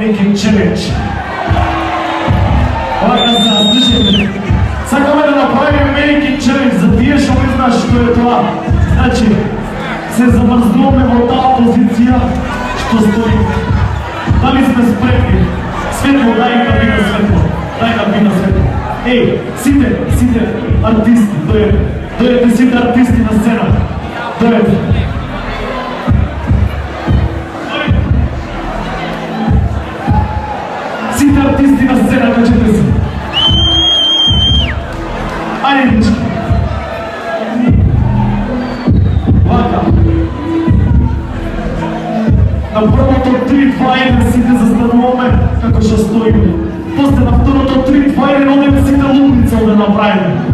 neki challenge. Ovaka sad, slušajte. Сакаме да направим велики челендж за тие што не знаеш што е тоа. Значи, се замрзнуваме во таа позиција што стои. Дали сме спремни? Светло, дај кабина светло. Дај кабина светло. Еј, сите артисти, дојдете сите артисти на сцена. Дојдете. Сите артисти на сцена, кажете се. Ајде, дечки. Вака. На првото 3-2-1 сите застануваме како што стоиме. После на второто 3-2-1 одеме сите лупница да направиме.